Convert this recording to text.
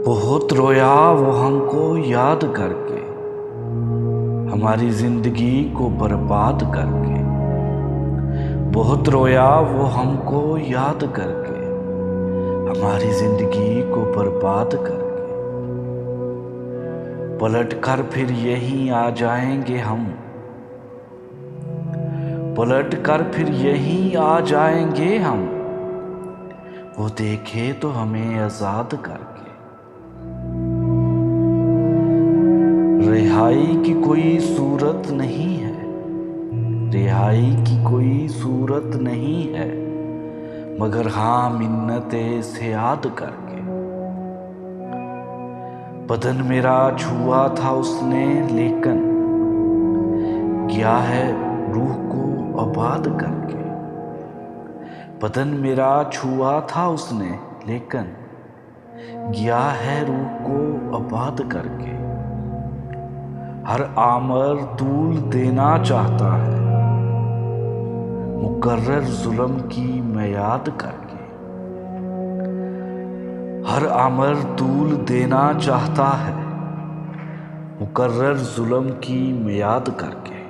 बहुत रोया वो हमको याद करके, हमारी जिंदगी को बर्बाद करके। बहुत रोया वो हमको याद करके, हमारी जिंदगी को बर्बाद करके। पलट कर फिर यहीं आ जाएंगे हम, पलट कर फिर यहीं आ जाएंगे हम। वो देखे तो हमें आजाद करके। रिहाई की कोई सूरत नहीं है, रिहाई की कोई सूरत नहीं है, मगर हाँ मिन्नते से याद करके। बदन मेरा छुआ था उसने लेकिन गया है रूह को आबाद करके। बदन मेरा छुआ था उसने लेकिन गया है रूह को आबाद करके। हर आमर तूल देना चाहता है, मुकर्रर जुल्म की मियाद करके। हर आमर तूल देना चाहता है, मुकर्रर जुल्म की मियाद करके।